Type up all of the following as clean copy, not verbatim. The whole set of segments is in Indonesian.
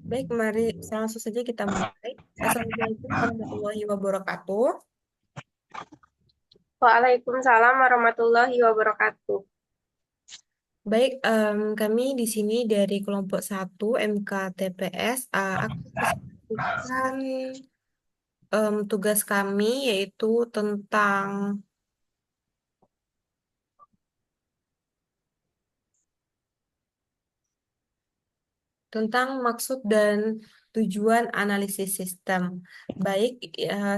Baik, mari langsung saja kita mulai. Assalamualaikum warahmatullahi wabarakatuh. Waalaikumsalam warahmatullahi wabarakatuh. Baik, kami di sini dari kelompok 1 MKTPS akan diskusikan tugas kami yaitu tentang maksud dan tujuan analisis sistem. Baik,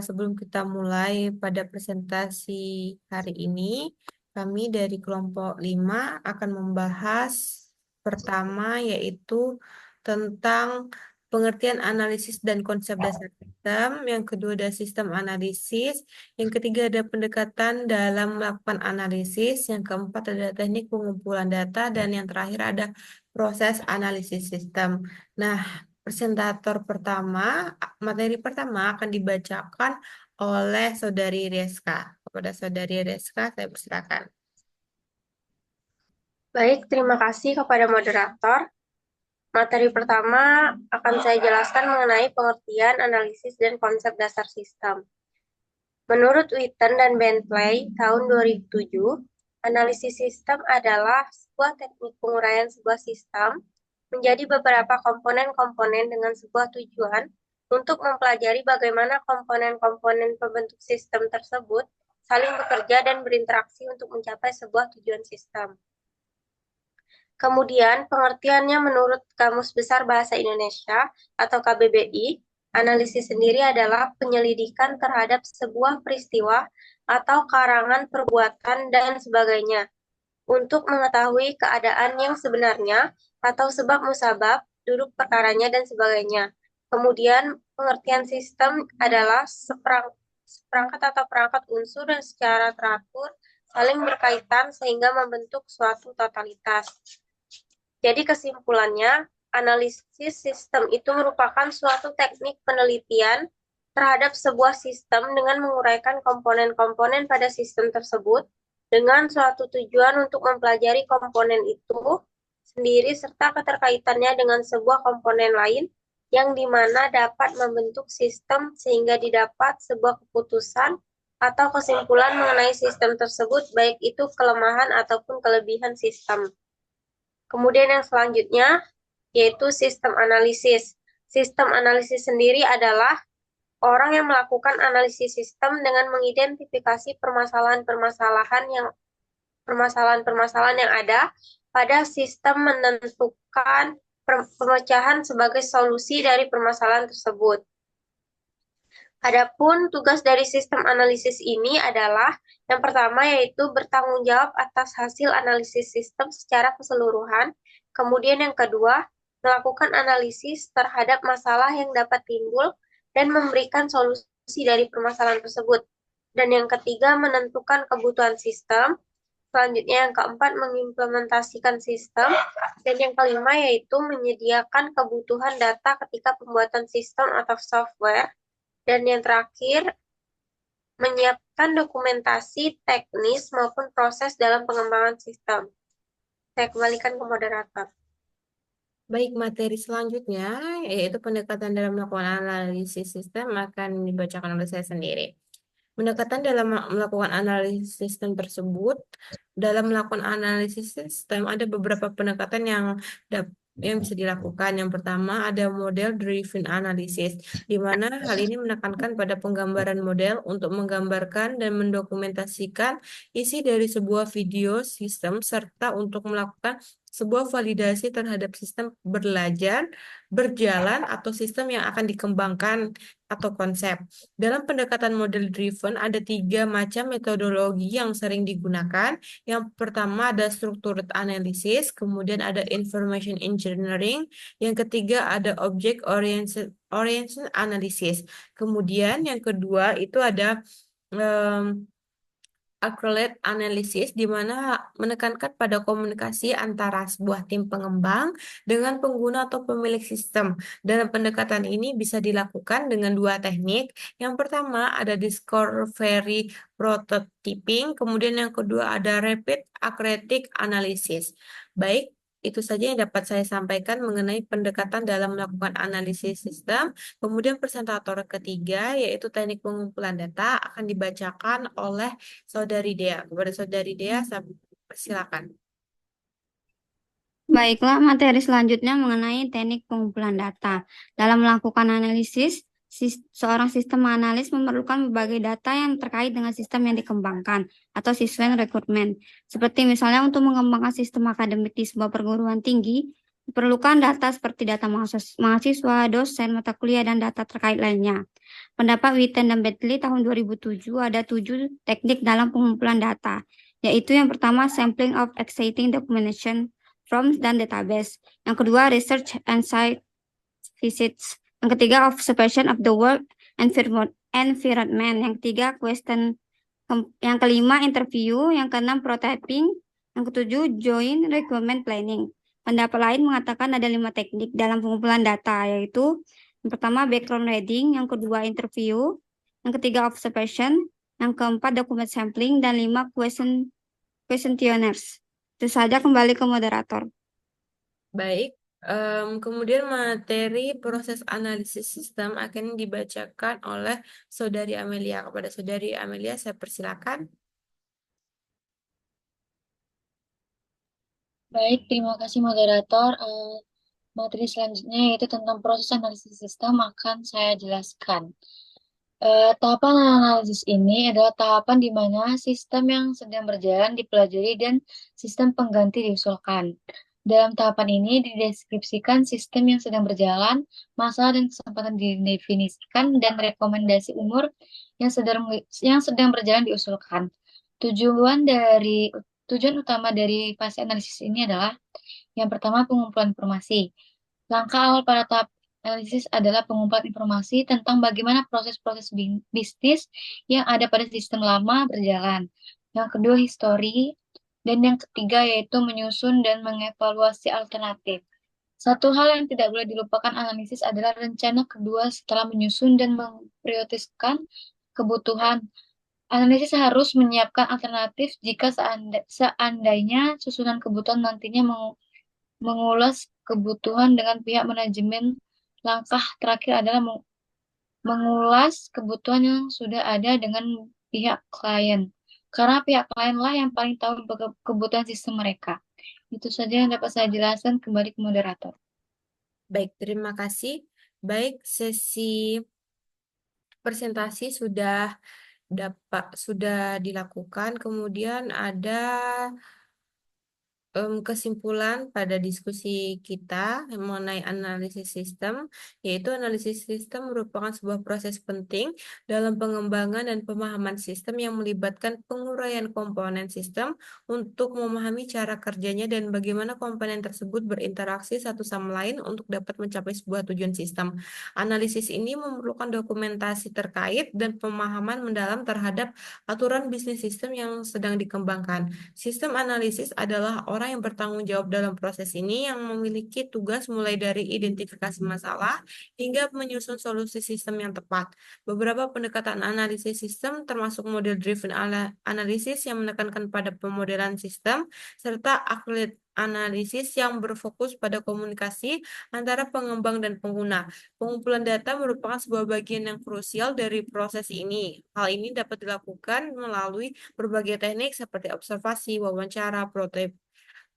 sebelum kita mulai pada presentasi hari ini, kami dari kelompok 5 akan membahas pertama yaitu tentang pengertian analisis dan konsep dasar sistem, yang kedua ada sistem analisis, yang ketiga ada pendekatan dalam melakukan analisis, yang keempat ada teknik pengumpulan data, dan yang terakhir ada proses analisis sistem. Nah, presentator pertama, materi pertama akan dibacakan oleh Saudari Reska. Kepada Saudari Reska, saya persilakan. Baik, terima kasih kepada moderator. Materi pertama akan saya jelaskan mengenai pengertian, analisis, dan konsep dasar sistem. Menurut Witten dan Bentley tahun 2007, analisis sistem adalah sebuah teknik penguraian sebuah sistem menjadi beberapa komponen-komponen dengan sebuah tujuan untuk mempelajari bagaimana komponen-komponen pembentuk sistem tersebut saling bekerja dan berinteraksi untuk mencapai sebuah tujuan sistem. Kemudian, pengertiannya menurut Kamus Besar Bahasa Indonesia atau KBBI, analisis sendiri adalah penyelidikan terhadap sebuah peristiwa atau karangan perbuatan dan sebagainya untuk mengetahui keadaan yang sebenarnya atau sebab musabab, duduk perkaranya, dan sebagainya. Kemudian, pengertian sistem adalah seperangkat atau perangkat unsur yang secara teratur saling berkaitan sehingga membentuk suatu totalitas. Jadi kesimpulannya, analisis sistem itu merupakan suatu teknik penelitian terhadap sebuah sistem dengan menguraikan komponen-komponen pada sistem tersebut dengan suatu tujuan untuk mempelajari komponen itu sendiri serta keterkaitannya dengan sebuah komponen lain yang dimana dapat membentuk sistem sehingga didapat sebuah keputusan atau kesimpulan mengenai sistem tersebut, baik itu kelemahan ataupun kelebihan sistem. Kemudian yang selanjutnya yaitu sistem analisis. Sistem analisis sendiri adalah orang yang melakukan analisis sistem dengan mengidentifikasi permasalahan-permasalahan yang ada pada sistem, menentukan pemecahan sebagai solusi dari permasalahan tersebut. Adapun tugas dari sistem analisis ini adalah yang pertama yaitu bertanggung jawab atas hasil analisis sistem secara keseluruhan. Kemudian yang kedua, melakukan analisis terhadap masalah yang dapat timbul dan memberikan solusi dari permasalahan tersebut. Dan yang ketiga, menentukan kebutuhan sistem. Selanjutnya yang keempat, mengimplementasikan sistem. Dan yang kelima yaitu menyediakan kebutuhan data ketika pembuatan sistem atau software. Dan yang terakhir, menyiapkan dokumentasi teknis maupun proses dalam pengembangan sistem. Saya kembalikan ke moderator. Baik, materi selanjutnya yaitu pendekatan dalam melakukan analisis sistem akan dibacakan oleh saya sendiri. Pendekatan dalam melakukan analisis sistem tersebut, dalam melakukan analisis sistem ada beberapa pendekatan yang bisa dilakukan. Yang pertama ada model driven analysis, di mana hal ini menekankan pada penggambaran model untuk menggambarkan dan mendokumentasikan isi dari sebuah video sistem serta untuk melakukan sebuah validasi terhadap sistem berjalan atau sistem yang akan dikembangkan atau konsep. Dalam pendekatan model driven ada tiga macam metodologi yang sering digunakan. Yang pertama ada structured analysis, kemudian ada information engineering, yang ketiga ada object oriented analysis. Kemudian yang kedua itu ada accurate analysis, di mana menekankan pada komunikasi antara sebuah tim pengembang dengan pengguna atau pemilik sistem. Dalam pendekatan ini bisa dilakukan dengan dua teknik. Yang pertama ada discovery prototyping, kemudian yang kedua ada rapid acrobatic analysis. Baik, itu saja yang dapat saya sampaikan mengenai pendekatan dalam melakukan analisis sistem. Kemudian presentator ketiga, yaitu teknik pengumpulan data, akan dibacakan oleh Saudari Dea. Kepada Saudari Dea, saya persilakan. Baiklah, materi selanjutnya mengenai teknik pengumpulan data. Dalam melakukan analisis, seorang sistem analis memerlukan berbagai data yang terkait dengan sistem yang dikembangkan atau sistem rekrutmen. Seperti misalnya untuk mengembangkan sistem akademik di sebuah perguruan tinggi, diperlukan data seperti data mahasiswa, dosen, mata kuliah, dan data terkait lainnya. Pendapat Witten dan Bentley tahun 2007 ada 7 teknik dalam pengumpulan data, yaitu yang pertama sampling of existing documentation from dan database. Yang kedua, research and site visits. Yang ketiga, observation of the work environment. Yang ketiga, question. Yang kelima, interview. Yang keenam, prototyping. Yang ketujuh, joint requirement planning. Pendapat lain mengatakan ada 5 teknik dalam pengumpulan data, yaitu yang pertama, background reading. Yang kedua, interview. Yang ketiga, observation. Yang keempat, document sampling. Dan 5, questionnaires. Itu saja, kembali ke moderator. Baik, kemudian materi proses analisis sistem akan dibacakan oleh Saudari Amelia. Kepada Saudari Amelia, saya persilakan. Baik, terima kasih moderator. Materi selanjutnya yaitu tentang proses analisis sistem akan saya jelaskan. Tahapan analisis ini adalah tahapan di mana sistem yang sedang berjalan dipelajari dan sistem pengganti diusulkan. Dalam tahapan ini dideskripsikan sistem yang sedang berjalan, masalah dan kesempatan didefinisikan, dan rekomendasi umur yang sedang berjalan diusulkan. Tujuan utama dari fase analisis ini adalah yang pertama, pengumpulan informasi. Langkah awal pada tahap analisis adalah pengumpulan informasi tentang bagaimana proses-proses bisnis yang ada pada sistem lama berjalan. Yang kedua, histori. Dan yang ketiga yaitu menyusun dan mengevaluasi alternatif. Satu hal yang tidak boleh dilupakan analisis adalah rencana kedua setelah menyusun dan memprioritaskan kebutuhan. Analisis harus menyiapkan alternatif jika seandainya susunan kebutuhan nantinya mengulas kebutuhan dengan pihak manajemen. Langkah terakhir adalah mengulas kebutuhan yang sudah ada dengan pihak klien. Karena pihak klienlah yang paling tahu kebutuhan sistem mereka. Itu saja yang dapat saya jelaskan, kembali ke moderator. Baik, terima kasih. Baik, sesi presentasi sudah dilakukan. Kemudian ada kesimpulan pada diskusi kita mengenai analisis sistem, yaitu analisis sistem merupakan sebuah proses penting dalam pengembangan dan pemahaman sistem yang melibatkan penguraian komponen sistem untuk memahami cara kerjanya dan bagaimana komponen tersebut berinteraksi satu sama lain untuk dapat mencapai sebuah tujuan sistem. Analisis ini memerlukan dokumentasi terkait dan pemahaman mendalam terhadap aturan bisnis sistem yang sedang dikembangkan. Sistem analisis adalah orang yang bertanggung jawab dalam proses ini yang memiliki tugas mulai dari identifikasi masalah hingga menyusun solusi sistem yang tepat. Beberapa pendekatan analisis sistem termasuk model driven analisis yang menekankan pada pemodelan sistem serta akrid analisis yang berfokus pada komunikasi antara pengembang dan pengguna. Pengumpulan data merupakan sebuah bagian yang krusial dari proses ini. Hal ini dapat dilakukan melalui berbagai teknik seperti observasi, wawancara,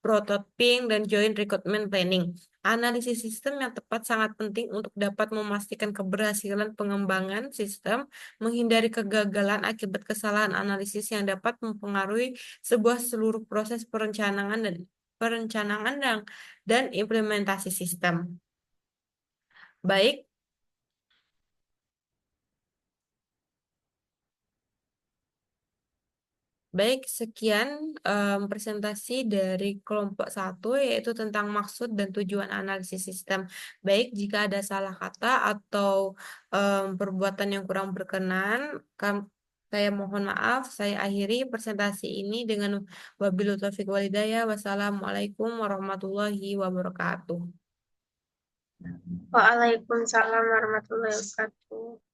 prototyping, dan joint recruitment planning. Analisis sistem yang tepat sangat penting untuk dapat memastikan keberhasilan pengembangan sistem, menghindari kegagalan akibat kesalahan analisis yang dapat mempengaruhi seluruh proses perencanaan dan implementasi sistem. Baik, Baik, sekian presentasi dari kelompok 1 yaitu tentang maksud dan tujuan analisis sistem. Baik, jika ada salah kata atau perbuatan yang kurang berkenan, saya mohon maaf. Saya akhiri presentasi ini dengan wabillahi taufiq walhidayah. Wassalamualaikum warahmatullahi wabarakatuh. Waalaikumsalam warahmatullahi wabarakatuh.